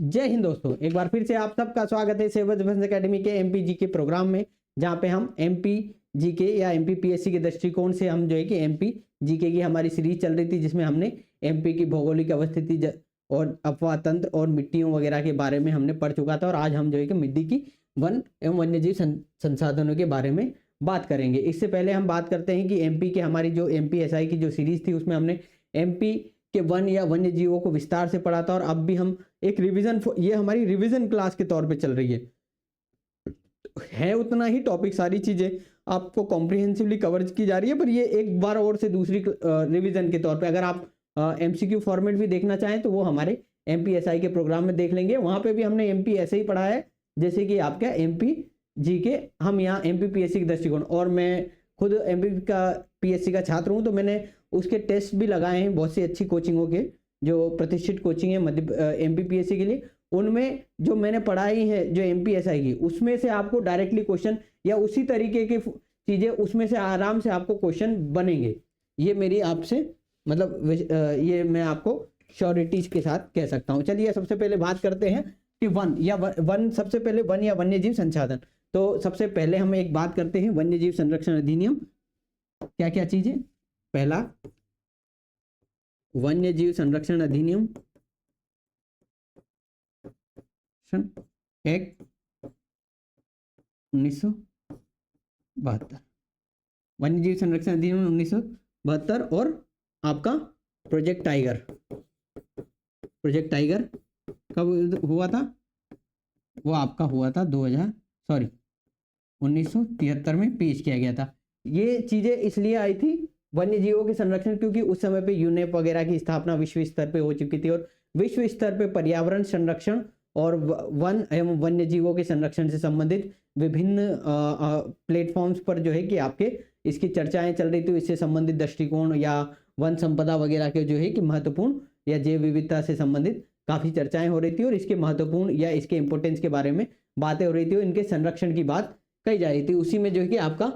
जय हिंद दोस्तों, एक बार फिर से आप सबका स्वागत है सिविल डिफेंस एकेडमी के एमपी जी के प्रोग्राम में, जहां पे हम एमपी जी के या एमपी पीएससी के दृष्टिकोण से हम जो है कि एमपी जीके की हमारी सीरीज चल रही थी, जिसमें हमने एमपी की भौगोलिक अवस्थिति और अफवाह तंत्र और मिट्टियों वगैरह के बारे में हमने पढ़ चुका था। और आज हम जो है कि मिट्टी की वन एवं वन्यजीव संसाधनों के बारे में बात करेंगे। इससे पहले हम बात करते हैं कि एमपी के हमारी जो एमपीएसआई की जो सीरीज थी, उसमें हमने एमपी के वन या वन्य जीवों को विस्तार से पढ़ा था। और अब भी हम एक रिवीजन, ये हमारी रिवीजन क्लास के तौर पे चल रही है उतना ही टॉपिक, सारी चीजें आपको कॉम्प्रिहेंसिवली कवर की जा रही है, पर ये एक बार और से दूसरी रिवीजन के तौर पे अगर आप एमसीक्यू फॉर्मेट भी देखना चाहें तो वो हमारे एमपीएसआई के प्रोग्राम में देख लेंगे। वहां पे भी हमने एमपी ऐसे ही पढ़ा है जैसे कि आपका एमपी जी के, हम यहाँ एमपी पीएससी के दृष्टिकोण, और मैं खुद एमपी का पीएससी का छात्र हूँ, तो मैंने उसके टेस्ट भी लगाए हैं बहुत सी अच्छी कोचिंगों के, जो प्रतिष्ठित कोचिंग है मध्य एमपी पीएससी के लिए। उनमें जो मैंने पढ़ाई है जो एमपीएसआई की, उसमें से आपको डायरेक्टली क्वेश्चन या उसी तरीके की चीजें उसमें से आराम से आपको क्वेश्चन बनेंगे। ये मेरी आपसे मतलब ये मैं आपको श्योरिटीज के साथ कह सकता हूँ। चलिए सबसे पहले बात करते हैं कि वन सबसे पहले वन या वन्यजीव संसाधन। तो सबसे पहले हम एक बात करते हैं वन्यजीव संरक्षण अधिनियम। क्या क्या चीजें? पहला, वन्यजीव संरक्षण अधिनियम एक्ट 1972, वन्यजीव संरक्षण अधिनियम 1972, और आपका प्रोजेक्ट टाइगर कब हुआ था? वो आपका हुआ था 1973 में पेश किया गया था। ये चीजें इसलिए आई थी वन्य जीवों के संरक्षण, क्योंकि उस समय पे यूनेप वगैरह की स्थापना विश्व स्तर पे हो चुकी थी, और विश्व स्तर पे पर्यावरण संरक्षण और वन एवं वन्य जीवों के संरक्षण से संबंधित विभिन्न प्लेटफॉर्म्स पर जो है कि आपके इसकी चर्चाएं चल रही थी। इससे संबंधित दृष्टिकोण या वन संपदा वगैरह के जो है कि महत्वपूर्ण या जैव विविधता से संबंधित काफी चर्चाएं हो रही थी, और इसके महत्वपूर्ण या इसके इंपोर्टेंस के बारे में बातें हो रही थी, और इनके संरक्षण की बात कही जा रही थी। उसी में जो है कि आपका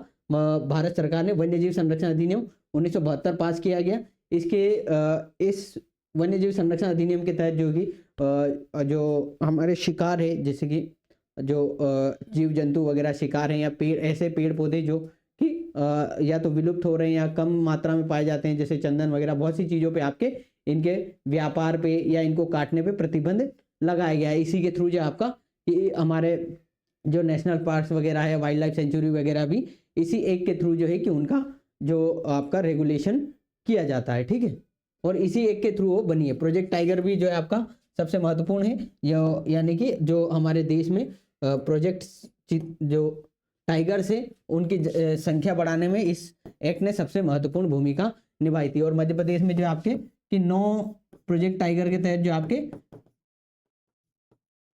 भारत सरकार ने वन्यजीव संरक्षण अधिनियम 1972 पास किया गया। इसके इस वन्यजीव संरक्षण अधिनियम के तहत जो कि जो हमारे शिकार है, जैसे कि जो जीव जंतु वगैरह शिकार हैं, या पेड़, ऐसे पेड़ पौधे जो कि या तो विलुप्त हो रहे हैं या कम मात्रा में पाए जाते हैं, जैसे चंदन वगैरह, बहुत सी चीजों पे आपके इनके व्यापार पे या इनको काटने पे प्रतिबंध लगाया गया है। इसी के थ्रू जो आपका हमारे जो नेशनल पार्क्स वगैरह है, वाइल्ड लाइफ सेंचुरी वगैरह भी इसी एक के थ्रू जो है कि उनका जो आपका रेगुलेशन किया जाता है, ठीक है। और इसी एक के थ्रू वो बनी है। प्रोजेक्ट टाइगर भी जो है आपका सबसे महत्वपूर्ण है, यानी कि जो हमारे देश में प्रोजेक्ट जो टाइगर से उनकी संख्या बढ़ाने में इस एक्ट ने सबसे महत्वपूर्ण भूमिका निभाई थी। और मध्य प्रदेश में जो आपके कि 9 प्रोजेक्ट टाइगर के तहत जो आपके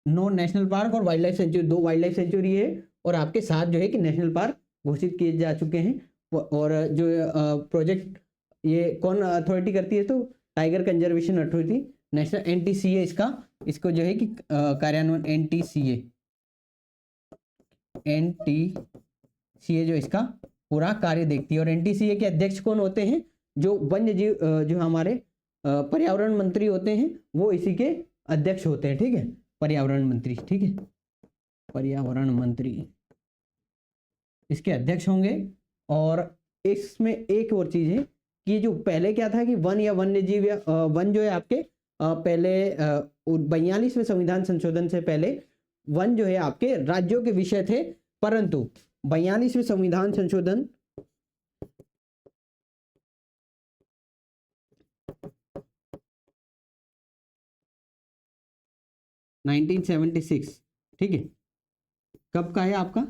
9 नेशनल पार्क और wild life sanctuary, 2 wild life sanctuary है, और आपके 7 जो है कि नेशनल पार्क घोषित किए जा चुके हैं। और जो प्रोजेक्ट ये कौन अथॉरिटी करती है? तो tiger conservation authority, national NTCA इसको जो है कि कार्यान्वयन एनटीसीए जो इसका पूरा कार्य देखती है। और एनटीसीए के अध्यक्ष कौन होते हैं? जो वन्य जीव जो हमारे पर्यावरण मंत्री होते हैं, वो इसी के अध्यक्ष होते हैं, ठीक है। पर्यावरण मंत्री, ठीक है, पर्यावरण मंत्री इसके अध्यक्ष होंगे। और इसमें एक और चीज है कि जो पहले क्या था कि वन या वन्य जीव या वन जो है आपके पहले 42वें संविधान संशोधन से पहले वन जो है आपके राज्यों के विषय थे, परंतु 42वें संविधान संशोधन 1976, ठीक है, कब का है आपका,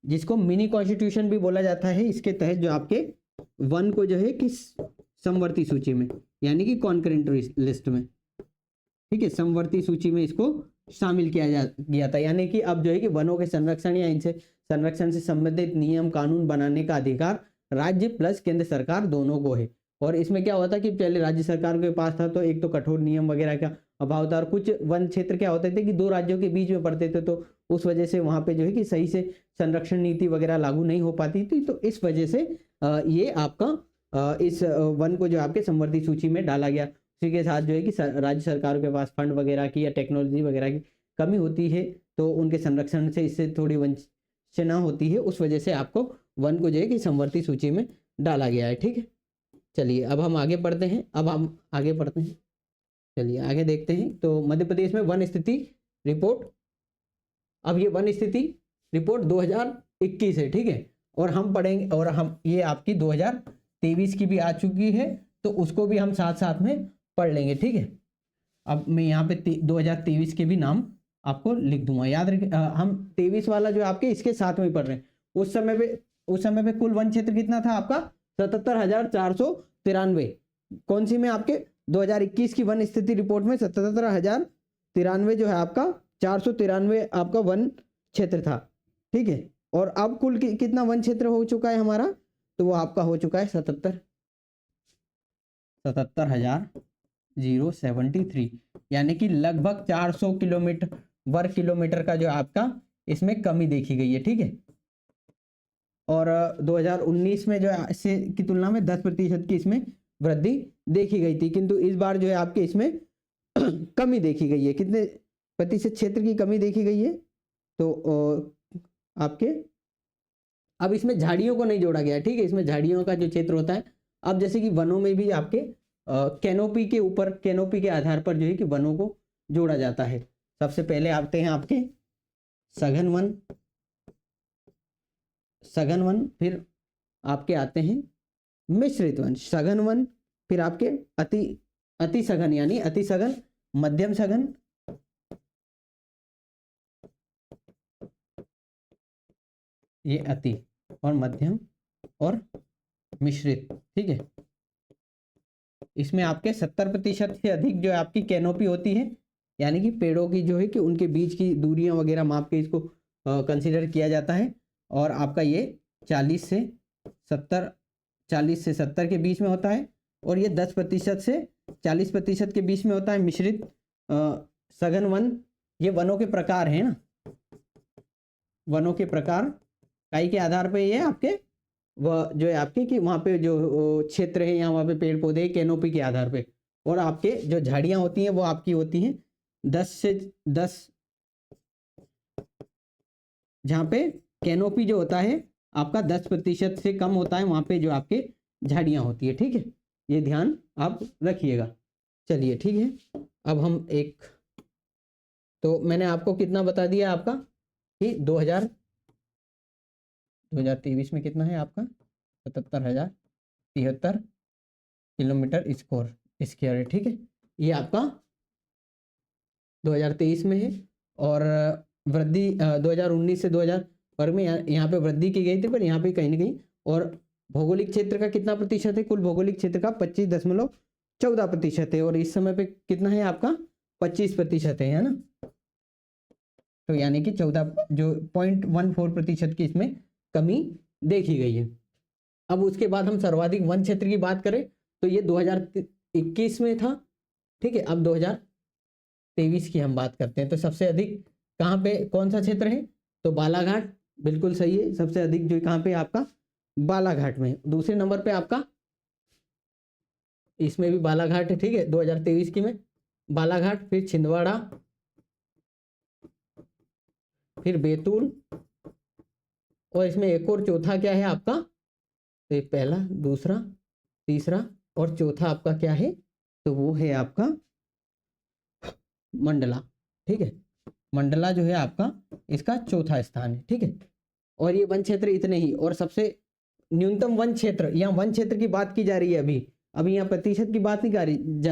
जिसको मिनी कॉन्स्टिट्यूशन भी बोला जाता है। इसके तहत जो आपके वन को जो है कि समवर्ती सूची में, यानी कि कॉन्करेंट लिस्ट में, ठीक है, समवर्ती सूची में इसको शामिल किया गया था। यानी कि अब जो है कि वनों के संरक्षण या इनसे संरक्षण से संबंधित नियम कानून बनाने का अधिकार राज्य प्लस केंद्र सरकार दोनों को है। और इसमें क्या हुआ था कि पहले राज्य सरकार के पास था तो एक तो कठोर नियम वगैरह का अभाव था, और कुछ वन क्षेत्र क्या होते थे कि 2 राज्यों के बीच में पड़ते थे, तो उस वजह से वहां पे जो है कि सही से संरक्षण नीति वगैरह लागू नहीं हो पाती थी। तो इस वजह से ये आपका इस वन को जो आपके संवर्धित सूची में डाला गया। उसी के साथ जो है कि राज्य सरकारों के पास फंड वगैरह की या टेक्नोलॉजी वगैरह की कमी होती है, तो उनके संरक्षण से इससे थोड़ी वंचना होती है, उस वजह से आपको वन को जो है कि संवर्ती सूची में डाला गया है। ठीक है, चलिए अब हम आगे पढ़ते हैं। चलिए आगे देखते हैं। तो मध्य प्रदेश में वन स्थिति रिपोर्ट, अब ये वन स्थिति रिपोर्ट 2021 है। ठीक है, और हम पढ़ेंगे, और हम ये आपकी 2023 की भी आ चुकी है, तो उसको भी हम साथ साथ में पढ़ लेंगे। ठीक है, अब मैं यहाँ पे 2023 के भी नाम आपको लिख दूंगा, याद रख। हम 23 वाला जो आपके इसके साथ में पढ़ रहे हैं। उस समय पे कुल वन क्षेत्र कितना था आपका? 77,493। कौन सी में? आपके 2021 की वन स्थिति रिपोर्ट में 77,093 जो है आपका 493 आपका वन क्षेत्र था। ठीक है, और अब कुल कितना वन क्षेत्र हो चुका है हमारा? तो वो आपका हो चुका है 77,073, यानी कि लगभग 400 वर्ग किलोमीटर का जो आपका इसमें कमी देखी गई है। ठीक है, और 2019 में जो है इससे की तुलना में 10% की इसमें वृद्धि देखी गई थी, किंतु इस बार जो है आपके इसमें कमी देखी गई है। कितने प्रतिशत क्षेत्र की कमी देखी गई है? तो आपके अब इसमें झाड़ियों को नहीं जोड़ा गया है। ठीक है, इसमें झाड़ियों का जो क्षेत्र होता है, अब जैसे कि वनों में भी आपके कैनोपी के ऊपर, कैनोपी के आधार पर जो है कि वनों को जोड़ा जाता है। सबसे पहले आते हैं आपके सघन वन, फिर आपके आते हैं मिश्रित वन, सघन वन, फिर आपके अति सघन यानी अति सघन, मध्यम सघन, ये अति, और मध्यम और मिश्रित। ठीक है, इसमें आपके 70% से अधिक जो है आपकी कैनोपी होती है, यानी कि पेड़ों की जो है कि उनके बीच की दूरियां वगैरह माप के इसको कंसीडर किया जाता है। और आपका ये 40 से 70 के बीच में होता है, और ये 10% से 40% के बीच में होता है। मिश्रित सघन वन, ये वनों के प्रकार है ना, वनों के प्रकार इकाई के आधार पे ये आपके वह जो है आपके कि वहाँ पे जो क्षेत्र है या वहाँ पे पेड़ पौधे कैनोपी के आधार पे, और आपके जो झाड़ियाँ होती हैं वो आपकी होती हैं 10 जहाँ पे कैनोपी जो होता है आपका 10% से कम होता है, वहाँ पे जो आपके झाड़ियाँ होती है। ठीक है, ये ध्यान आप रखिएगा। चलिए ठीक है, अब हम तो मैंने आपको कितना बता दिया आपका कि 2023 में कितना है आपका 77,073 किलोमीटर स्क्वायर है। ठीक है, ये आपका 2023 में है, और वृद्धि 2019 से 2000 वर्ग में यहाँ पे वृद्धि की गई थी, पर यहाँ पे कहीं ना कहीं। और भौगोलिक क्षेत्र का कितना प्रतिशत है? कुल भौगोलिक क्षेत्र का 25.14% है, और इस समय पे कितना है आपका 25% है ना, तो यानी कि 0.14% की इसमें कमी देखी गई है। अब उसके बाद हम सर्वाधिक वन क्षेत्र की बात करें तो ये 2021 में था। ठीक है, अब 2023 की हम बात करते हैं। तो सबसे अधिक कहाँ पे कौन सा क्षेत्र है? तो बालाघाट, बिल्कुल सही है। सबसे अधिक जो कहाँ पे आपका बालाघाट में। दूसरे नंबर पे आपका इसमें भी बालाघाट है। ठीक है, 2023 की में बालाघाट, फिर छिंदवाड़ा, फिर बैतूल, और इसमें एक और चौथा क्या है आपका? तो ये पहला, दूसरा, तीसरा और चौथा आपका क्या है? तो वो है आपका मंडला। ठीक है, मंडला जो है आपका इसका चौथा स्थान है। ठीक है, और ये वन क्षेत्र इतने ही। और सबसे न्यूनतम वन क्षेत्र, यहाँ वन क्षेत्र की बात की जा रही है अभी यहाँ प्रतिशत की बात नहीं जा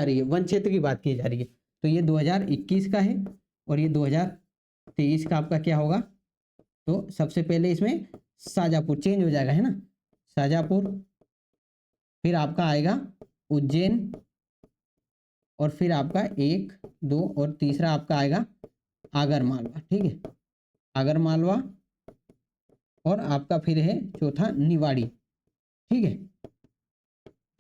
रही है, वन क्षेत्र की बात की जा रही है। तो ये 2021 का है, और ये 2023 का आपका क्या होगा? तो सबसे पहले इसमें शाजापुर चेंज हो जाएगा, है ना, शाजापुर, फिर आपका आएगा उज्जैन, और फिर आपका 1, 2 और तीसरा आपका आएगा आगरमालवा। ठीक है, आगरमालवा, और आपका फिर है चौथा निवाड़ी। ठीक है,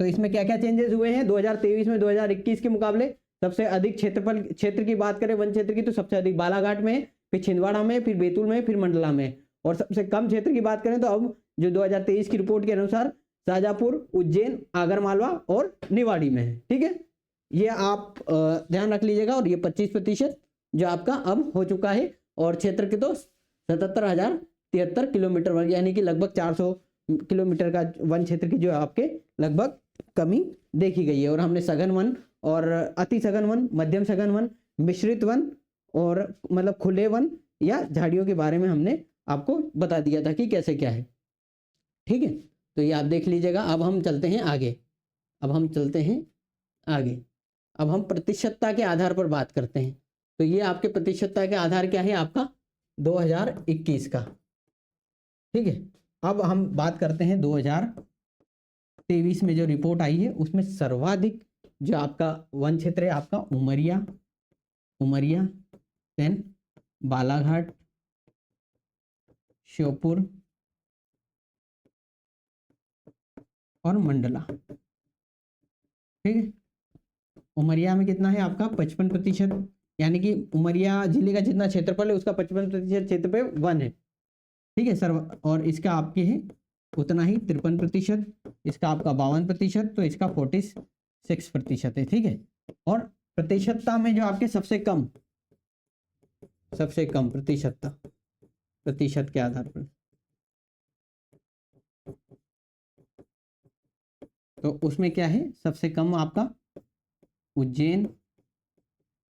तो इसमें क्या क्या चेंजेस हुए हैं 2023 में 2021 के मुकाबले? सबसे अधिक क्षेत्र की बात करें वन क्षेत्र की, तो सबसे अधिक बालाघाट में, फिर छिंदवाड़ा में, फिर बैतूल में, फिर मंडला में। और सबसे कम क्षेत्र की बात करें तो अब जो 2023 की रिपोर्ट के अनुसार शाजापुर, उज्जैन, आगरमालवा और निवाड़ी में है। ठीक है, ये आप ध्यान रख लीजिएगा। और ये 25% जो आपका अब हो चुका है। और क्षेत्र के तो 77,073 किलोमीटर वर्ग, यानी कि लगभग 400 किलोमीटर का वन क्षेत्र की जो आपके लगभग कमी देखी गई है। और हमने सघन वन और अति सघन वन, मध्यम सघन वन, मिश्रित वन और मतलब खुले वन या झाड़ियों के बारे में हमने आपको बता दिया था कि कैसे क्या है। ठीक है, तो ये आप देख लीजिएगा। अब हम चलते हैं आगे। अब हम प्रतिशतता के आधार पर बात करते हैं। तो ये आपके प्रतिशतता के आधार क्या है आपका 2021 का। ठीक है, अब हम बात करते हैं 2023 में जो रिपोर्ट आई है उसमें सर्वाधिक जो आपका वन क्षेत्र है आपका उमरिया देन बालाघाट, श्योपुर और मंडला। ठीक है, उमरिया में कितना है आपका 55%, यानी कि उमरिया जिले का जितना क्षेत्रफल है उसका 55% क्षेत्र पे वन है। ठीक है सर, और इसका आपके है उतना ही 53%, इसका आपका 52%, तो इसका 46% है। ठीक है, और प्रतिशतता में जो आपके सबसे कम प्रतिशतता, प्रतिशत के आधार पर, तो उसमें क्या है सबसे कम आपका उज्जैन,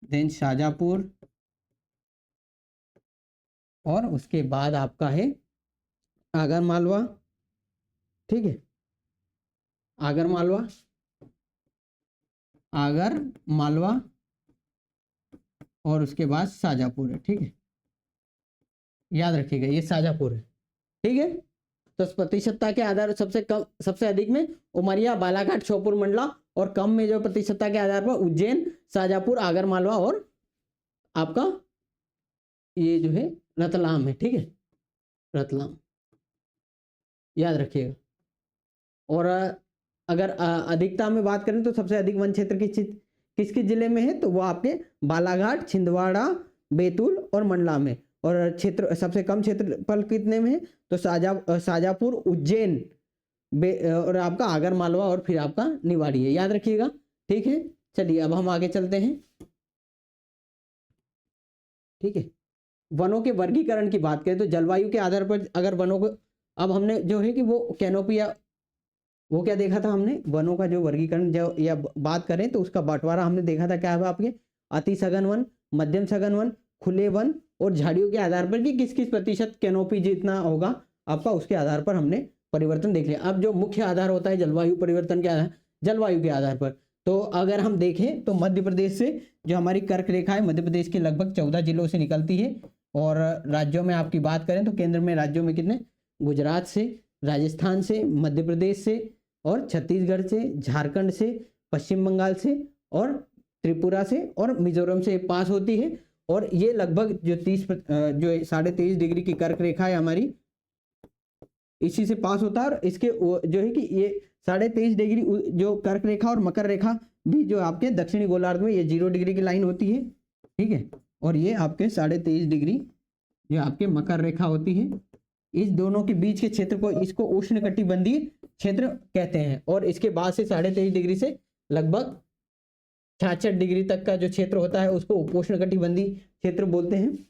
देन शाजापुर, और उसके बाद आपका है आगर मालवा। ठीक है, आगर मालवा और उसके बाद शाजापुर है। ठीक है, याद रखिएगा ये शाजापुर है। ठीक है, तो प्रतिशतता के आधार सबसे कम, सबसे अधिक में उमरिया, बालाघाट, श्योपुर, मंडला, और कम में जो प्रतिशतता के आधार पर उज्जैन, शाजापुर, आगर मालवा और आपका ये जो है रतलाम है। ठीक है, रतलाम याद रखिएगा। और अगर अधिकता में बात करें तो सबसे अधिक वन क्षेत्र किसके जिले में है, तो वो आपके बालाघाट, छिंदवाड़ा, बैतूल और मंडला में। और क्षेत्र सबसे कम क्षेत्रफल कितने में है, तो शाजापुर, उज्जैन और आपका आगर मालवा और फिर आपका निवाड़ी है, याद रखिएगा। ठीक है, चलिए अब हम आगे चलते हैं। ठीक है, वनों के वर्गीकरण की बात करें तो जलवायु के आधार पर अगर वनों को, अब हमने जो है कि वो कैनोपी या वो क्या देखा था हमने, वनों का जो वर्गीकरण जो या बात करें तो उसका बंटवारा हमने देखा था क्या है आपके अति सघन वन, मध्यम सघन वन, खुले वन और झाड़ियों के आधार पर कि किस किस प्रतिशत कैनोपी जितना होगा आपका, उसके आधार पर हमने परिवर्तन देख लिया। अब जो मुख्य आधार होता है जलवायु परिवर्तन के आधार, जलवायु के आधार पर, तो अगर हम देखें तो मध्य प्रदेश से जो हमारी कर्क रेखा है मध्य प्रदेश के लगभग 14 जिलों से निकलती है। और राज्यों में आपकी बात करें तो केंद्र में राज्यों में कितने, गुजरात से, राजस्थान से, मध्य प्रदेश से और छत्तीसगढ़ से, झारखंड से, पश्चिम बंगाल से और त्रिपुरा से और मिजोरम से पास होती है। और ये लगभग जो 23.5 डिग्री की कर्क रेखा है हमारी, इसी से पास होता है। और इसके जो है कि ये 23.5 डिग्री जो कर्क रेखा और मकर रेखा भी जो आपके दक्षिणी गोलार्ध में ये 0 डिग्री की लाइन होती है। ठीक है, और ये आपके 23.5 डिग्री जो आपके मकर रेखा होती है, इस दोनों के बीच के क्षेत्र को इसको उष्णकटिबंधीय क्षेत्र कहते हैं। और इसके बाद से 23.5 डिग्री से लगभग 66 डिग्री तक का जो क्षेत्र होता है उसको उपोष्णकटिबंधीय क्षेत्र बोलते हैं।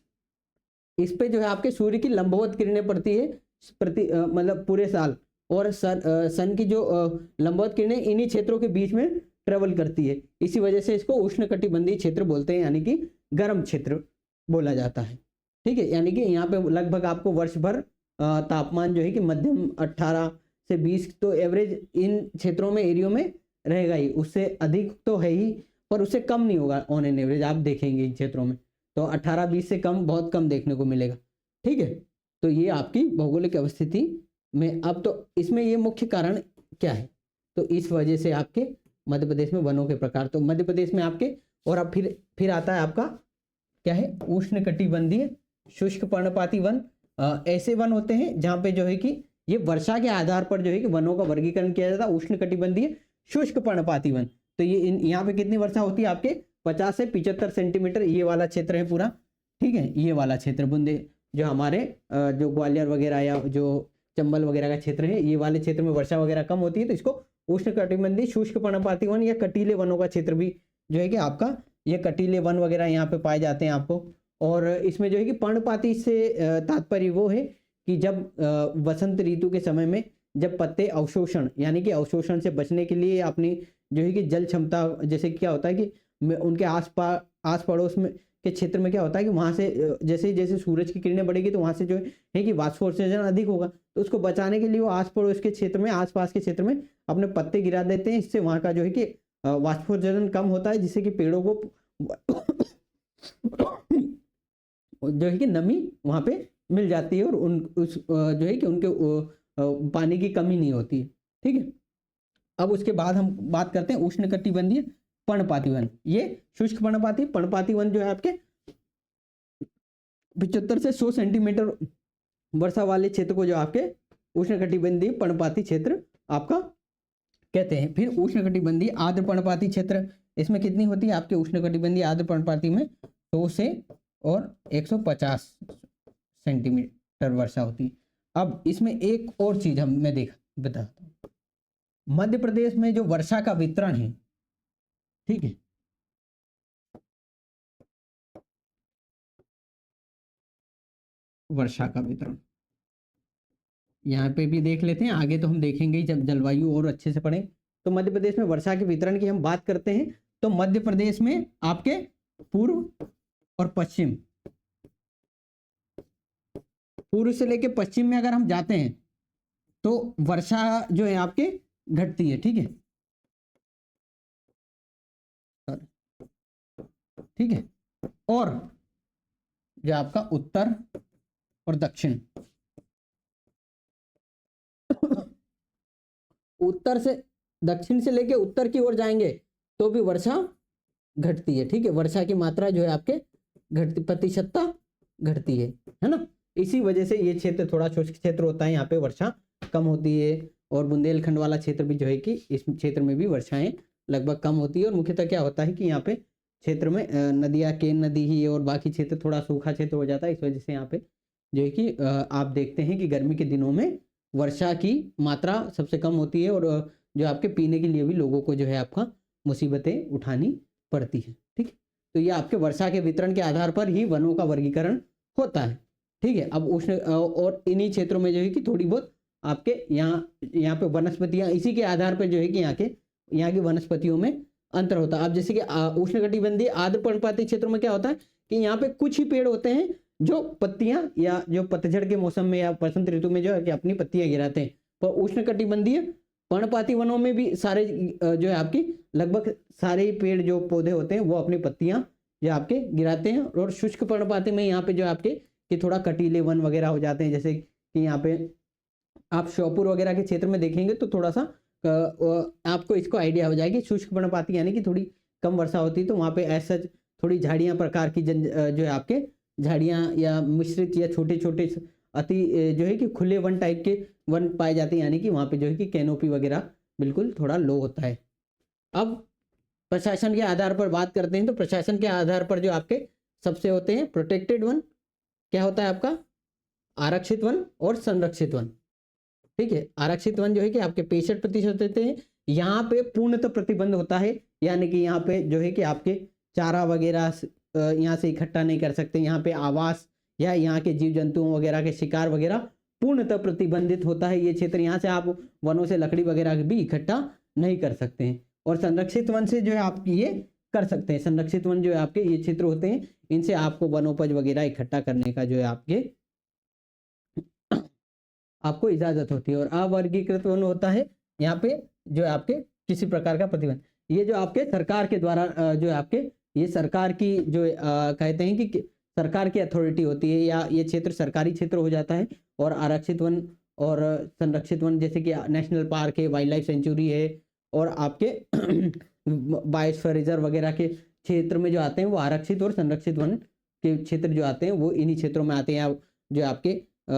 इस पे जो है आपके सूर्य की लंबवत किरणें पड़ती है मतलब पूरे साल, और सन की जो लंबवत किरणें इन्हीं क्षेत्रों के बीच में ट्रेवल करती है। इसी वजह से इसको उष्णकटिबंधीय क्षेत्र बोलते हैं, यानी कि गर्म क्षेत्र बोला जाता है। ठीक है, यानी कि यहाँ पे लगभग आपको वर्ष भर तापमान जो है कि मध्यम 18 से 20 तो एवरेज इन क्षेत्रों में एरियो में रहेगा ही, उससे अधिक तो है ही पर उससे कम नहीं होगा ऑन एन एवरेज। आप देखेंगे इन क्षेत्रों में तो 18-20 से कम बहुत कम देखने को मिलेगा। ठीक है, तो ये आपकी भौगोलिक अवस्थिति में, अब तो इसमें ये मुख्य कारण क्या है, तो इस वजह से आपके मध्य प्रदेश में वनों के प्रकार, तो मध्य प्रदेश में आपके, और अब फिर आता है आपका क्या है उष्णकटिबंधीय शुष्क पर्णपाती वन। ऐसे वन होते हैं जहाँ पे जो है कि ये वर्षा के आधार पर जो है कि वनों का वर्गीकरण किया जाता है। उष्णकटिबंधीय शुष्क पर्णपाती वन, तो ये यहाँ पे कितनी वर्षा होती है आपके 50 से 75 सेंटीमीटर, ये वाला क्षेत्र है पूरा। ठीक है, ये वाला क्षेत्र बुंदे जो हमारे जो ग्वालियर वगैरह या जो चंबल वगैरह का क्षेत्र है, ये वाले क्षेत्र में वर्षा वगैरह कम होती है, तो इसको उष्णकटिबंधीय शुष्क पर्णपाती वन या कटीले वनों का क्षेत्र भी जो है कि आपका ये कटीले वन वगैरह यहाँ पे पाए जाते हैं आपको। और इसमें जो है कि पर्णपाती से तात्पर्य वो है कि जब वसंत ऋतु के समय में जब पत्ते अवशोषण यानी कि अवशोषण से बचने के लिए अपनी जो है कि जल क्षमता, जैसे क्या होता है कि उनके आस पड़ोस में के क्षेत्र में क्या होता है कि वहां से जैसे जैसे सूरज की किरणें बढ़ेगी तो वहां से जो है कि वाष्पोत्सर्जन अधिक होगा, तो उसको बचाने के लिए वो आस पड़ोस के क्षेत्र में, आसपास के क्षेत्र में अपने पत्ते गिरा देते हैं। इससे वहां का जो है कि वाष्पोत्सर्जन कम होता है, जिससे कि पेड़ों को जो है कि नमी वहां पे मिल जाती है और जो है कि उनके पानी की कमी नहीं होती है। ठीक है, अब उसके बाद हम बात करते हैं उष्णकटिबंधीय पर्णपाती वन। ये शुष्क पर्णपाती वन जो है आपके 75 से 100 सेंटीमीटर वर्षा वाले क्षेत्र को जो आपके उष्णकटिबंधीय पर्णपाती क्षेत्र आपका कहते हैं। फिर उष्णकटिबंधीय आर्द्र पर्णपाती क्षेत्र, इसमें कितनी होती है आपके उष्णकटिबंधीय आर्द्र पर्णपाती में 100 से और 150 सेंटीमीटर वर्षा होती है। अब इसमें एक और चीज मैं बताता हूँ। मध्य प्रदेश में जो वर्षा का वितरण है, ठीक है, वर्षा का वितरण यहाँ पे भी देख लेते हैं, आगे तो हम देखेंगे जब जलवायु और अच्छे से पढ़ें। तो मध्य प्रदेश में वर्षा के वितरण की हम बात करते हैं तो मध्य प्रदेश में आपके पूर्व और पश्चिम, पूर्व से लेकर पश्चिम में अगर हम जाते हैं तो वर्षा जो है आपके घटती है। ठीक है, ठीक है, और जो आपका उत्तर और दक्षिण, उत्तर से दक्षिण से लेके उत्तर की ओर जाएंगे तो भी वर्षा घटती है। ठीक है, वर्षा की मात्रा जो है आपके घटती, प्रतिशतता घटती है ना। इसी वजह से ये क्षेत्र थोड़ा शुष्क क्षेत्र होता है, यहाँ पे वर्षा कम होती है। और बुंदेलखंड वाला क्षेत्र भी जो है कि इस क्षेत्र में भी वर्षाएं लगभग कम होती है। और मुख्यतः क्या होता है कि यहाँ पे क्षेत्र में नदियाँ, केन नदी ही और बाकी क्षेत्र थोड़ा सूखा क्षेत्र हो जाता है। इस वजह से यहाँ पे जो है कि आप देखते हैं कि गर्मी के दिनों में वर्षा की मात्रा सबसे कम होती है और जो आपके पीने के लिए भी लोगों को जो है आपका मुसीबतें उठानी पड़ती है। ठीक है, तो ये आपके वर्षा के वितरण के आधार पर ही वनों का वर्गीकरण होता है। ठीक है, अब उष्ण और इन्हीं क्षेत्रों में जो है कि थोड़ी बहुत आपके यहाँ पे वनस्पतियां, इसी के आधार पर जो है कि यहाँ की वनस्पतियों में अंतर होता है। अब जैसे कि उष्णकटिबंधीय आर्द्र पर्णपाती क्षेत्रों में क्या होता है कि यहाँ पे कुछ ही पेड़ होते हैं जो पत्तियां या जो पतझड़ के मौसम में या बसंत ऋतु में जो है कि अपनी पत्तियां गिराते हैं। पर उष्णकटिबंधीय पर्णपाती वनों में भी सारे जो है आपकी लगभग सारे पेड़ जो पौधे होते हैं वो अपनी पत्तियां जो आपके गिराते हैं। और शुष्क पर्णपाती में यहाँ पे जो आपके कि थोड़ा कटीले वन वगैरह हो जाते हैं। जैसे कि यहाँ पे आप श्योपुर वगैरह के क्षेत्र में देखेंगे तो थोड़ा सा आपको इसको आइडिया हो जाएगी। शुष्क पर्णपाती यानी कि थोड़ी कम वर्षा होती है तो वहाँ पे ऐसा थोड़ी झाड़ियाँ प्रकार की जो है आपके झाड़ियाँ या मिश्रित या छोटे छोटे अति जो है कि खुले वन टाइप के वन पाए जाते हैं, यानी कि वहाँ पे जो है कि कैनोपी वगैरह बिल्कुल थोड़ा लो होता है। अब प्रशासन के आधार पर बात करते हैं तो प्रशासन के आधार पर जो आपके सबसे होते हैं प्रोटेक्टेड वन, क्या होता है आपका आरक्षित वन और संरक्षित वन। ठीक है, आरक्षित वन जो है कि आपके 65% होते हैं। यहाँ पे पूर्णतः प्रतिबंध होता है, यानी कि यहाँ पे जो है कि आपके चारा वगैरह यहाँ से इकट्ठा नहीं कर सकते। यहाँ पे आवास या यहाँ के जीव जंतुओं वगैरह के शिकार वगैरह पूर्णतः प्रतिबंधित होता है ये क्षेत्र। यहाँ से आप वनों से लकड़ी वगैरह भी इकट्ठा नहीं कर सकते हैं। और संरक्षित वन से जो है आप ये कर सकते हैं। संरक्षित वन जो है आपके ये क्षेत्र होते हैं, इनसे आपको वनोपज वगैरह इकट्ठा करने का जो है आपको इजाजत होती है। और अवर्गीकृत वन होता है यहाँ पे जो है आपके किसी प्रकार का प्रतिबंध, ये जो आपके सरकार के द्वारा जो है आपके ये सरकार की जो कहते हैं कि सरकार की अथॉरिटी होती है या ये क्षेत्र सरकारी क्षेत्र हो जाता है। और आरक्षित वन और संरक्षित वन जैसे कि नेशनल पार्क है, वाइल्ड लाइफ सेंचुरी है और आपके बायोस्फीयर रिजर्व वगैरह के क्षेत्र में जो आते हैं वो आरक्षित और संरक्षित वन के क्षेत्र जो आते हैं वो इन्हीं क्षेत्रों में आते हैं। जो आपके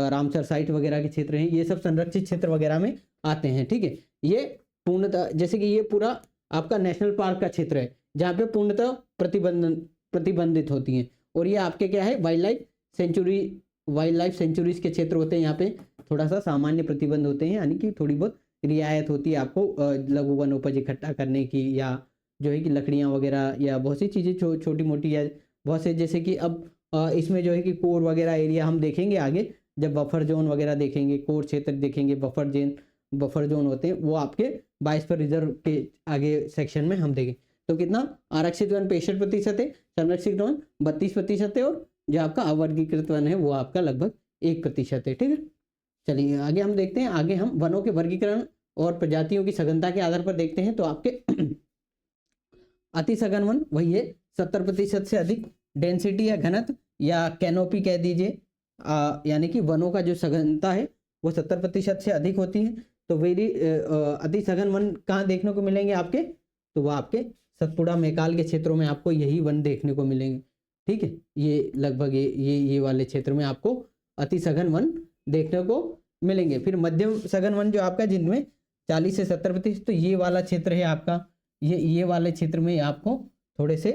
रामसर साइट वगैरह के क्षेत्र हैं ये सब संरक्षित क्षेत्र वगैरह में आते हैं। ठीक है, ये पूर्णतः जैसे कि ये पूरा आपका नेशनल पार्क का क्षेत्र है जहाँ पे पूर्णतः प्रतिबंधित होती हैं। और ये आपके क्या है वाइल्ड लाइफ सेंचुरीज के क्षेत्र होते हैं। यहाँ पे थोड़ा सा सामान्य प्रतिबंध होते हैं, यानी कि थोड़ी बहुत रियायत होती है आपको लघु वनोपज इकट्ठा करने की या जो है कि लकड़ियाँ वगैरह या बहुत सी चीज़ें छोटी मोटी या बहुत से, जैसे कि अब इसमें जो है कि कोर वगैरह एरिया हम देखेंगे आगे, जब बफर जोन वगैरह देखेंगे, कोर क्षेत्र देखेंगे, बफर जोन होते हैं वो आपके 22 पर रिजर्व के आगे सेक्शन में हम देखेंगे। तो कितना आरक्षित वन 65% है, संरक्षित वन 32% है, और जो आपका अवर्गीकृत वन है वो आपका लगभग 1% है। ठीक है, चलिए आगे हम देखते हैं। आगे हम वनों के वर्गीकरण और प्रजातियों की सघनता के आधार पर देखते हैं। तो आपके अति सघन वन वही है 70% से अधिक डेंसिटी या घनत्व या कैनोपी कह दीजिए, यानी कि वनों का जो सघनता है वो 70% से अधिक होती है। तो अति सघन वन कहाँ देखने को मिलेंगे आपके, तो वह आपके सतपुड़ा मैकाल के क्षेत्रों में आपको यही वन देखने को मिलेंगे। ठीक है, ये लगभग ये वाले क्षेत्र में आपको अति सघन वन देखने को मिलेंगे। फिर मध्यम सघन वन जो आपका जिनमें 40 से 70%, तो ये वाला क्षेत्र है आपका, ये वाले क्षेत्र में आपको थोड़े से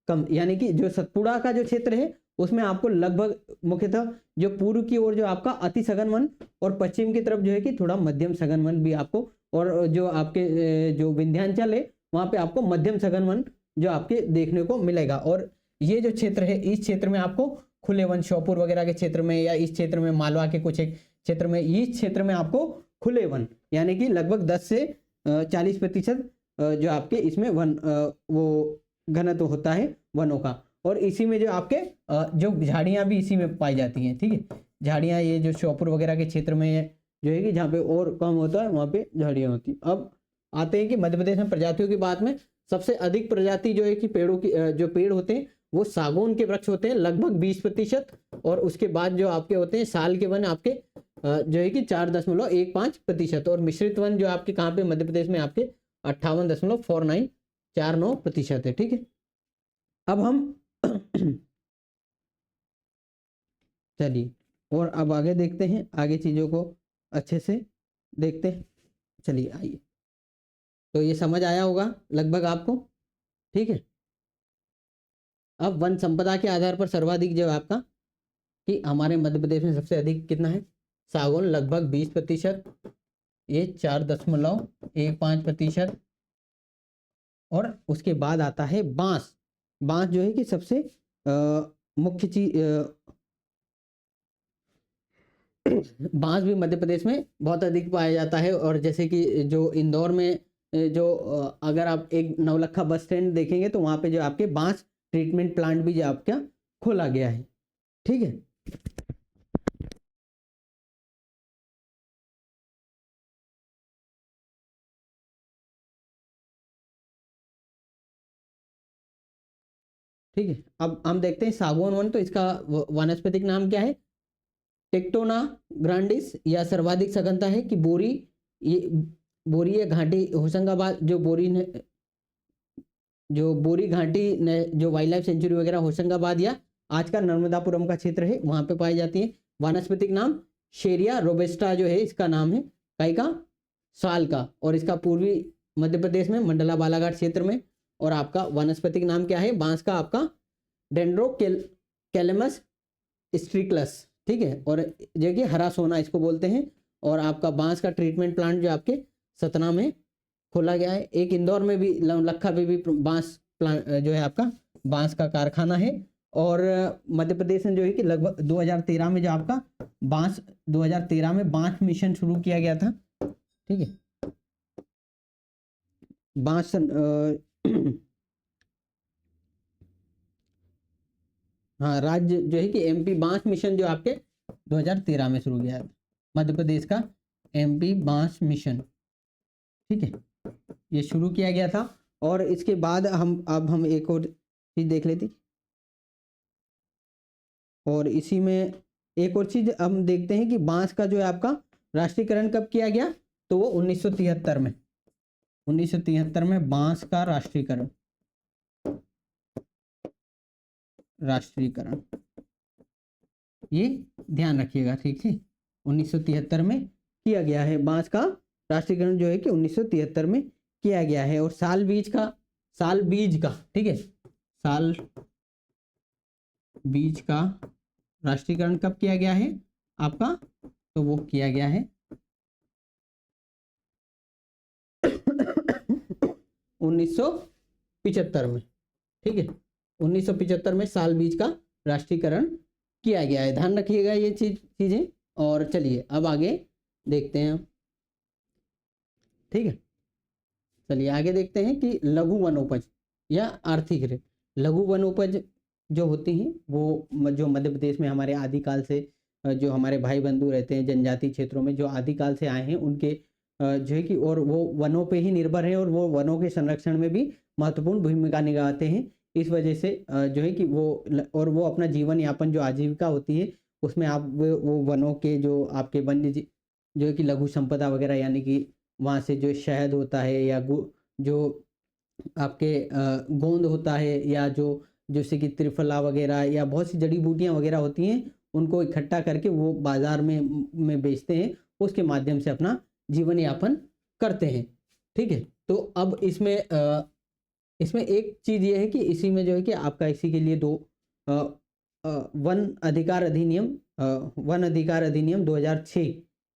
कम, यानी कि जो सतपुड़ा का जो क्षेत्र है उसमें आपको लगभग मुख्यतः जो पूर्व की ओर जो आपका अति सघन वन और पश्चिम की तरफ जो है कि थोड़ा मध्यम सघन वन भी आपको, और जो आपके जो विंध्याचल है वहां पे आपको मध्यम सघन वन जो आपके देखने को मिलेगा। और ये जो क्षेत्र है इस क्षेत्र में आपको खुले वन, श्योपुर वगैरह के क्षेत्र में या इस क्षेत्र में मालवा के कुछ एक क्षेत्र में, इस क्षेत्र में आपको खुले वन यानी कि लगभग 10 से 40% जो आपके इसमें वन वो घनत्व होता है वनों का। और इसी में जो आपके जो झाड़ियां भी इसी में पाई जाती हैं। ठीक है, झाड़ियां ये जो श्योपुर वगैरह के क्षेत्र में जो है कि जहाँ पे और कम होता है वहाँ पे झाड़ियां होती हैं। अब आते हैं कि मध्य प्रदेश में प्रजातियों की बात में सबसे अधिक प्रजाति जो है कि पेड़ों की जो पेड़ होते हैं वो सागौन के वृक्ष होते हैं लगभग 20%, और उसके बाद जो आपके होते हैं साल के वन आपके जो है कि 4.15%, और मिश्रित वन जो आपके कहाँ पे मध्य प्रदेश में आपके 58.4949% है। ठीक है, अब हम चलिए और अब आगे देखते हैं, आगे चीजों को अच्छे से देखते हैं। चलिए आइए, तो ये समझ आया होगा लगभग आपको। ठीक है, अब वन संपदा के आधार पर सर्वाधिक जो आपका कि हमारे मध्य प्रदेश में सबसे अधिक कितना है, सागौन लगभग 20%, ये 4.15%, और उसके बाद आता है बांस। बांस जो है कि सबसे मुख्य चीज, बांस भी मध्य प्रदेश में बहुत अधिक पाया जाता है। और जैसे कि जो इंदौर में जो अगर आप एक नवलखा बस स्टैंड देखेंगे तो वहाँ पे जो आपके बांस ट्रीटमेंट प्लांट भी जो आपका खोला गया है। ठीक है, ठीक है, अब हम देखते हैं सागौन वन। तो इसका वानस्पतिक नाम क्या है, टेक्टोना ग्रांडिस, या सर्वाधिक सघनता है कि बोरी, ये बोरी है घाटी होशंगाबाद, जो बोरी घाटी जो वाइल्ड लाइफ सेंचुरी वगैरह होशंगाबाद या आज का नर्मदापुरम का क्षेत्र है वहां पे पाई जाती है। वानस्पतिक नाम शेरिया रोबेस्टा जो है इसका नाम है, कई का साल का, और इसका पूर्वी मध्य प्रदेश में मंडला बालाघाट क्षेत्र में। और आपका वानस्पतिक नाम क्या है बांस का, आपका डेंड्रोकेलेमस स्ट्रिकलस। ठीक है, और जो कि हरा सोना इसको बोलते हैं। और आपका बांस का ट्रीटमेंट प्लांट जो आपके सतना में खोला गया है। एक इंदौर में भी लखा में भी बांस प्लांट जो है आपका बांस का कारखाना है। और मध्य प्रदेश में जो है कि लगभग 2013 में जो आपका 2013 में बांस मिशन शुरू किया गया था। ठीक है, बांस हाँ, राज्य जो है कि एमपी बांस मिशन जो आपके 2013 में शुरू किया था, मध्य प्रदेश का एमपी बांस मिशन। ठीक है, ये शुरू किया गया था। और इसके बाद हम एक और चीज देख लेते, और इसी में एक और चीज हम देखते हैं कि बांस का जो है आपका राष्ट्रीयकरण कब किया गया, तो वो 1973 में, 1973 में बांस का राष्ट्रीयकरण ये ध्यान रखिएगा। ठीक है, 1973 में किया गया है बांस का राष्ट्रीयकरण जो है कि 1973 में किया गया है। और साल बीज का ठीक है, साल बीज का राष्ट्रीयकरण कब किया गया है आपका, तो वो किया गया है 1973 1975 में, ठीक है, 1975 में साल बीज का राष्ट्रीयकरण किया गया है। ध्यान रखिएगा ये चीजें। और चलिए अब आगे देखते हैं, ठीक है, चलिए आगे देखते हैं कि लघु वनोपज या आर्थिक ऋण। लघु वनोपज जो होती हैं वो जो मध्य प्रदेश में हमारे आदिकाल से जो हमारे भाई बंधु रहते हैं जनजातीय क्षेत्रों में, जो आदिकाल से आए हैं, उनके जो है कि और वो वनों पे ही निर्भर हैं और वो वनों के संरक्षण में भी महत्वपूर्ण भूमिका निभाते हैं। इस वजह से जो है कि वो अपना जीवन यापन जो आजीविका होती है उसमें आप वो वनों के जो आपके वन्य जो है कि लघु संपदा वगैरह, यानी कि वहाँ से जो शहद होता है या जो आपके गोंद होता है या जो जैसे कि त्रिफला वगैरह या बहुत सी जड़ी बूटियाँ वगैरह होती हैं, उनको इकट्ठा करके वो बाजार में बेचते हैं, उसके माध्यम से अपना जीवन यापन करते हैं, ठीक है। तो अब इसमें एक चीज़ ये है कि इसी में जो है कि आपका इसी के लिए वन अधिकार अधिनियम 2006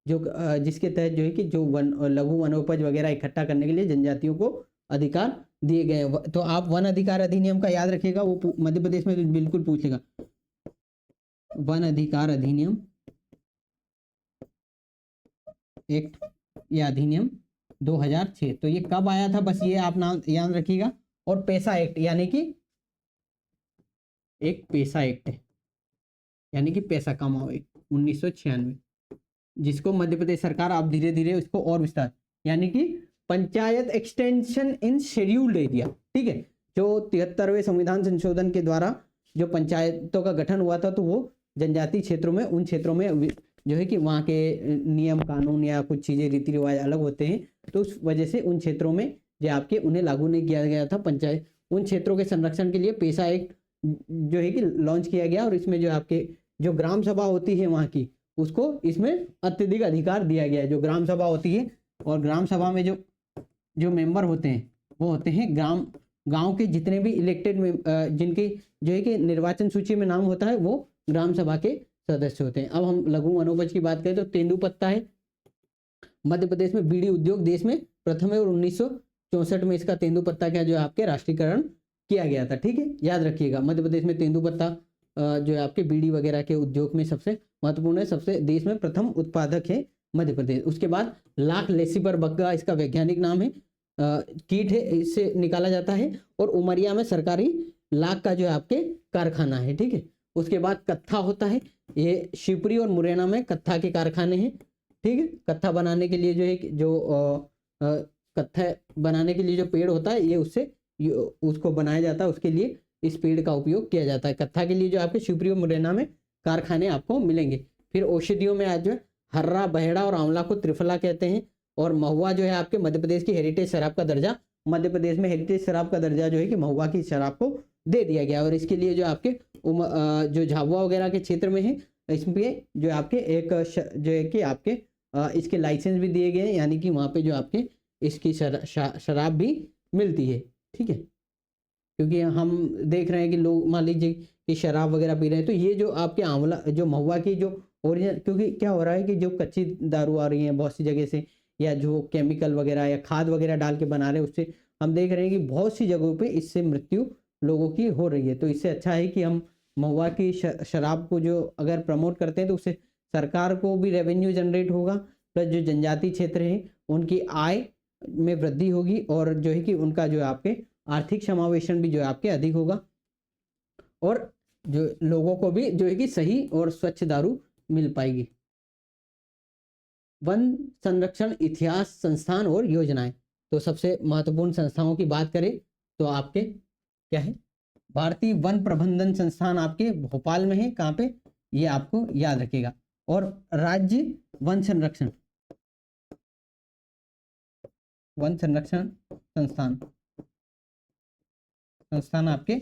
जो जिसके तहत जो है कि जो लघु वनोपज वगैरह इकट्ठा करने के लिए जनजातियों को अधिकार दिए गए हैं। तो आप वन अधिकार अधिनियम का याद रखिएगा, वो मध्य प्रदेश में तो बिल्कुल पूछेगा। वन अधिकार अधिनियम एक्ट या अधिनियम 2006, तो ये कब आया था, बस ये आप नाम याद रखिएगा। और पेशा एक्ट, यानी कि एक पेशा एक्ट है, यानी कि पैसा कमाओ एक्ट 1996, जिसको मध्य प्रदेश सरकार आप धीरे धीरे उसको और विस्तार, यानी कि panchayat extension in scheduled area, ठीक है। जो 73वें संविधान संशोधन के द्वारा जो पंचायतों का गठन हुआ था, तो वो जनजातीय क्षेत्रों में, उन क्षेत्रों में जो है कि वहाँ के नियम कानून या कुछ चीज़ें रीति रिवाज अलग होते हैं, तो उस वजह से उन क्षेत्रों में जो आपके उन्हें लागू नहीं किया गया था पंचायत। उन क्षेत्रों के संरक्षण के लिए पेशा एक्ट जो है कि लॉन्च किया गया, और इसमें जो आपके जो ग्राम सभा होती है वहाँ की, उसको इसमें अत्यधिक अधिकार दिया गया है। जो ग्राम सभा होती है, और ग्राम सभा में जो मेंबर होते हैं वो होते हैं गांव के जितने भी इलेक्टेड जिनके जो है कि निर्वाचन सूची में नाम होता है, वो ग्राम सभा के सदस्य होते हैं। अब हम लघु वनोपज की बात करें तो तेंदुपत्ता है। मध्य प्रदेश में बीड़ी उद्योग देश में प्रथम है, और 1964 में इसका तेंदुपत्ता का जो आपके राष्ट्रीयकरण किया गया था, ठीक है, याद रखिएगा। मध्य प्रदेश में तेंदुपत्ता जो है आपके बीड़ी वगैरह के उद्योग में सबसे महत्वपूर्ण है, सबसे देश में प्रथम उत्पादक है मध्य प्रदेश। उसके बाद लाख लेसिपर बग्गा इसका वैज्ञानिक नाम है, कीट है, इससे निकाला जाता है। और उमरिया में सरकारी लाख का जो है आपके कारखाना है, ठीक है। उसके बाद कत्था होता है, ये शिवपुरी और मुरैना में कत्था के कारखाने हैं, ठीक है। कत्था बनाने के लिए जो है जो कत्था बनाने के लिए जो पेड़ होता है, ये उसको बनाया जाता है, उसके लिए इस पेड़ का उपयोग किया जाता है। कत्था के लिए जो आपके शिवपुरी और मुरैना में कारखाने आपको मिलेंगे। फिर औषधियों में आज जो है हर्रा, बहेड़ा और आंवला को त्रिफला कहते हैं। और महुआ जो है आपके मध्य प्रदेश की हेरिटेज शराब का दर्जा, मध्य प्रदेश में हेरिटेज शराब का दर्जा जो है कि महुआ की शराब को दे दिया गया। और इसके लिए जो आपके जो झाबुआ वगैरह के क्षेत्र में है, इसमें जो आपके एक जो है कि आपके इसके लाइसेंस भी दिए गए, यानी कि वहाँ पे जो आपके इसकी शराब भी मिलती है, ठीक है। क्योंकि हम देख रहे हैं कि लोग मान लीजिए कि शराब वगैरह पी रहे हैं, तो ये जो आपके आंवला जो महुआ की जो ओरिजिनल, क्योंकि क्या हो रहा है कि जो कच्ची दारू आ रही है बहुत सी जगह से, या जो केमिकल वगैरह या खाद वगैरह डाल के बना रहे हैं, उससे हम देख रहे हैं कि बहुत सी जगहों पे इससे मृत्यु लोगों की हो रही है। तो इससे अच्छा है कि हम महुआ की शराब को जो अगर प्रमोट करते हैं, तो उससे सरकार को भी रेवेन्यू जनरेट होगा, प्लस जो जनजातीय क्षेत्र हैं उनकी आय में वृद्धि होगी, और जो है कि उनका जो है आपके आर्थिक समावेशन भी जो है आपके अधिक होगा, और जो लोगों को भी जो है कि सही और स्वच्छ दारू मिल पाएगी। वन संरक्षण इतिहास, संस्थान और योजनाएं। तो सबसे महत्वपूर्ण संस्थाओं की बात करें तो आपके क्या है, भारतीय वन प्रबंधन संस्थान आपके भोपाल में है। कहाँ पे, ये आपको याद रखिएगा। और राज्य वन संरक्षण संस्थान आपके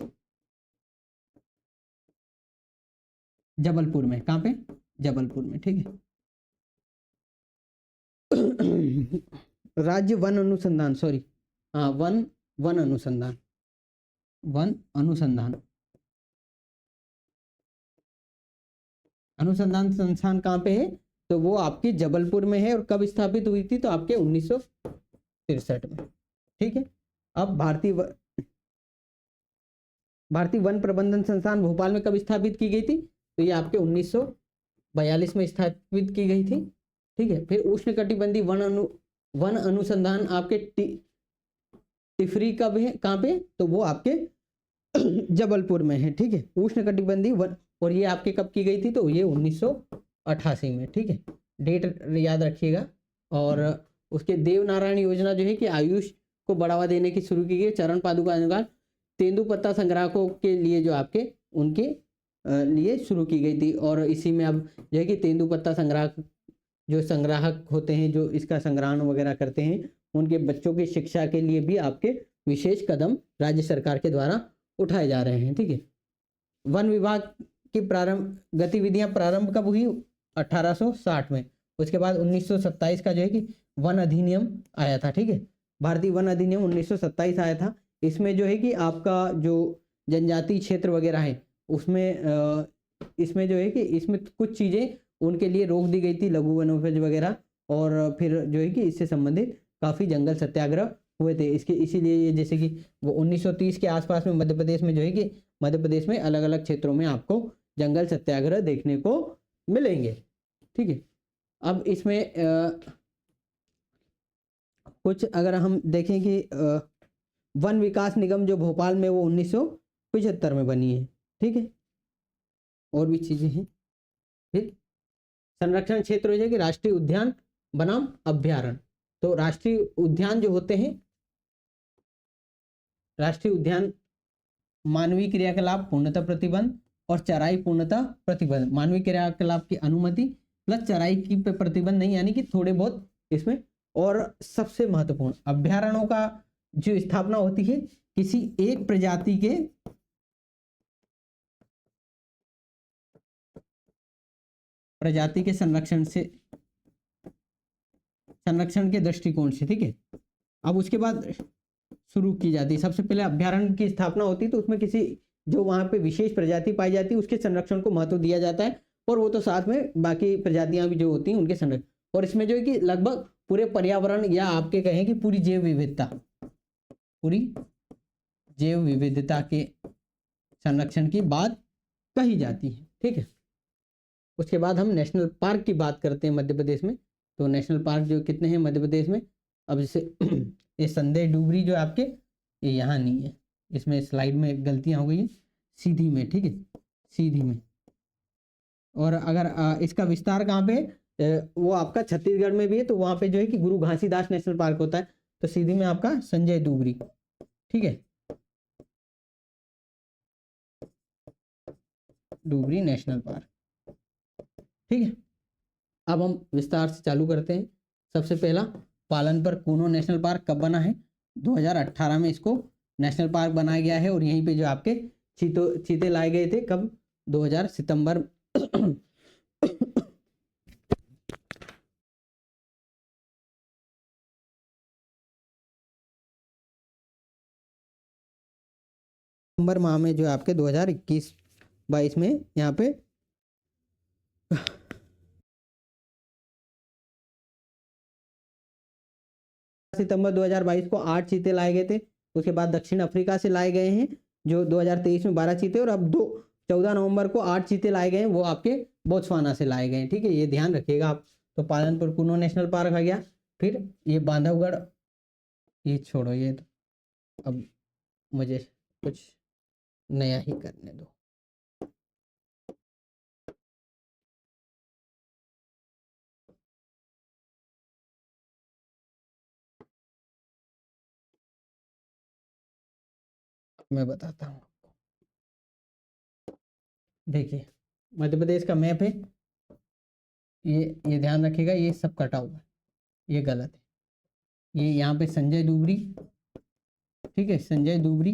जबलपुर में। कहाँ पे, जबलपुर में, ठीक है। राज्य वन अनुसंधान, सॉरी, हाँ, वन अनुसंधान संस्थान कहाँ पे है, तो वो आपके जबलपुर में है। और कब स्थापित हुई थी, तो आपके 1963 में, ठीक है। अब भारतीय वन प्रबंधन संस्थान भोपाल में कब स्थापित की गई थी? तो ये आपके 1942 में स्थापित की गई थी। ठीक है। फिर उष्णकटिबंधीय वन अनुसंधान आपके टिफरी कब है, कहाँ पे? तो वो आपके जबलपुर में है। ठीक है। उष्णकटिबंधीय वन, और ये आपके कब की गई थी? तो ये 1988 में। ठीक है, डेट याद रखिएगा। और उसके देवनारायण योजना जो है कि आयुष को बढ़ावा देने की शुरू की गई। चरण पादुका अनुदान तेंदुपत्ता संग्राहकों के लिए जो आपके उनके लिए शुरू की गई थी। और इसी में अब जो है कि तेंदुपत्ता संग्राहक जो संग्राहक होते हैं, जो इसका संग्रहण वगैरह करते हैं, उनके बच्चों की शिक्षा के लिए भी आपके विशेष कदम राज्य सरकार के द्वारा उठाए जा रहे हैं। ठीक है। वन विभाग की गतिविधियां प्रारंभ कब हुई? 1860 में। उसके बाद 1927 का जो है कि वन अधिनियम आया था। ठीक है, भारतीय वन अधिनियम 1927 आया था। इसमें जो है कि आपका जो जनजातीय क्षेत्र वगैरह है उसमें इसमें जो है कि इसमें कुछ चीज़ें उनके लिए रोक दी गई थी, लघु वनोपज वगैरह। और फिर जो है कि इससे संबंधित काफ़ी जंगल सत्याग्रह हुए थे इसके, इसीलिए ये जैसे कि वो 1930 के आसपास में मध्य प्रदेश में जो है कि मध्य प्रदेश में अलग अलग क्षेत्रों में आपको जंगल सत्याग्रह देखने को मिलेंगे। ठीक है। अब इसमें कुछ अगर हम देखें कि वन विकास निगम जो भोपाल में वो 1975 में बनी है। ठीक है, और भी चीजें हैं। फिर संरक्षण क्षेत्र हो जाएगी राष्ट्रीय उद्यान बनाम अभ्यारण्य। तो राष्ट्रीय उद्यान जो होते हैं, राष्ट्रीय उद्यान मानवीय क्रियाकलाप पूर्णतः प्रतिबंध और चराई पूर्णतः प्रतिबंध। मानवीय क्रियाकलाप की अनुमति प्लस चराई की पे प्रतिबंध नहीं, यानी कि थोड़े बहुत इसमें। और सबसे महत्वपूर्ण, अभ्यारण्यों का जो स्थापना होती है किसी एक प्रजाति के संरक्षण के दृष्टिकोण से। ठीक है। अब उसके बाद शुरू की जाती है, सबसे पहले अभ्यारण्य की स्थापना होती है तो उसमें किसी जो वहां पे विशेष प्रजाति पाई जाती है उसके संरक्षण को महत्व दिया जाता है, और वो तो साथ में बाकी प्रजातियां भी जो होती हैं उनके संरक्षण। और इसमें जो है कि लगभग पूरे पर्यावरण या आपके कहें कि पूरी जैव विविधता के संरक्षण की बात कही जाती है। ठीक है। उसके बाद हम नेशनल पार्क की बात करते हैं मध्य प्रदेश में। तो नेशनल पार्क जो कितने हैं मध्य प्रदेश में? अब जैसे ये संजय डुबरी जो आपके, ये यहाँ नहीं है, इसमें स्लाइड में गलतियाँ हो गई है, सीधी में। ठीक है, सीधी में। और अगर इसका विस्तार कहाँ पे है, वो आपका छत्तीसगढ़ में भी है। तो वहाँ पे जो है कि गुरु घासीदास नेशनल पार्क होता है। तो सीधी में आपका संजय डुबरी। ठीक है, डुबरी नेशनल पार्क। ठीक है। अब हम विस्तार से चालू करते हैं। सबसे पहला पालनपुर कूनो नेशनल पार्क कब बना है? 2018 में इसको नेशनल पार्क बनाया गया है। और यहीं पे जो आपके चीते लाए गए थे कब? 2000 सितंबर सितंबर माह में जो आपके 2021-22 में यहाँ पे सितंबर 2022 को 8 चीते लाए गए थे। उसके बाद दक्षिण अफ्रीका से लाए गए हैं जो 2023 में 12 चीते, और अब 14 नवंबर को 8 चीते लाए गए हैं, वो आपके बोत्सवाना से लाए गए हैं। ठीक है, ये ध्यान रखिएगा आप। तो पालनपुर कूनो नेशनल पार्क आ गया। फिर ये बांधवगढ़, ये छोड़ो, ये तो अब मुझे कुछ नया ही करने दो। मैं बताता हूँ। देखिए मध्य प्रदेश का मैप है, ये ध्यान रखिएगा, ये सब कटा हुआ है, ये गलत है। ये यहाँ पे संजय डुबरी, ठीक है, संजय डुबरी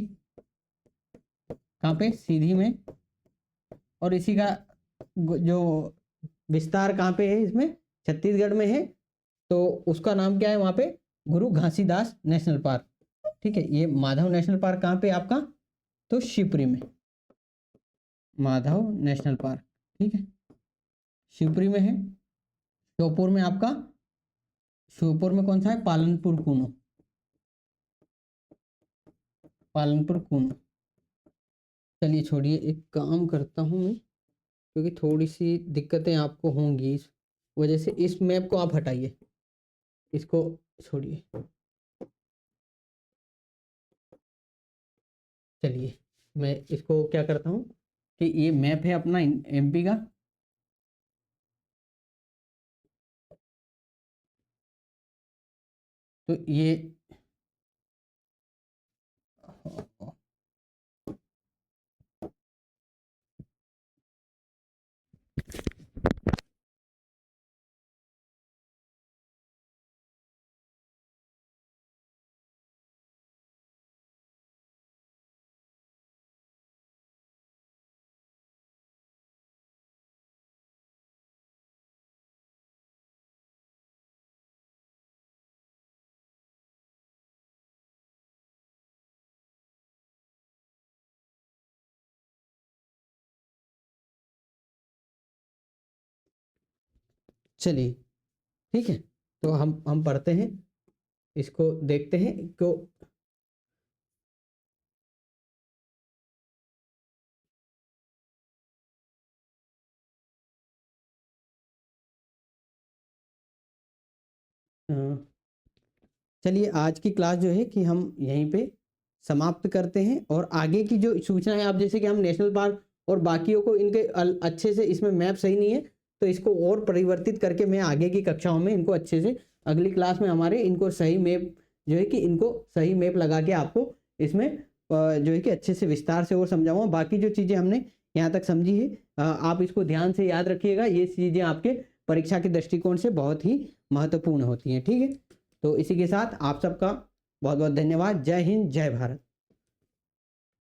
कहाँ पे? सीधी में। और इसी का जो विस्तार कहाँ पे है? इसमें छत्तीसगढ़ में है। तो उसका नाम क्या है वहाँ पे? गुरु घासीदास नेशनल पार्क। ठीक है। ये माधव नेशनल पार्क कहाँ पे आपका? तो शिवपुरी में, माधव नेशनल पार्क। ठीक है, शिवपुरी में है। श्योपुर में आपका, श्योपुर में कौन सा है? पालनपुर कूनो, पालनपुर कूनो। चलिए छोड़िए, एक काम करता हूँ मैं, क्योंकि थोड़ी सी दिक्कतें आपको होंगी इस वजह से। इस मैप को आप हटाइए, इसको छोड़िए। चलिए मैं इसको क्या करता हूँ कि ये मैप है अपना एमपी का। तो ये चलिए ठीक है, तो हम पढ़ते हैं, इसको देखते हैं को। चलिए आज की क्लास जो है कि हम यहीं पे समाप्त करते हैं, और आगे की जो सूचनाएं आप, जैसे कि हम नेशनल पार्क और बाकियों को इनके अच्छे से, इसमें मैप सही नहीं है तो इसको और परिवर्तित करके मैं आगे की कक्षाओं में इनको अच्छे से, अगली क्लास में हमारे इनको सही मैप जो है कि इनको सही मैप लगा के आपको इसमें जो है कि अच्छे से विस्तार से और समझाऊंगा। बाकी जो चीज़ें हमने यहाँ तक समझी है, आप इसको ध्यान से याद रखिएगा, ये चीज़ें आपके परीक्षा के दृष्टिकोण से बहुत ही महत्वपूर्ण होती हैं। ठीक है, तो इसी के साथ आप सबका बहुत बहुत धन्यवाद। जय हिंद, जय भारत।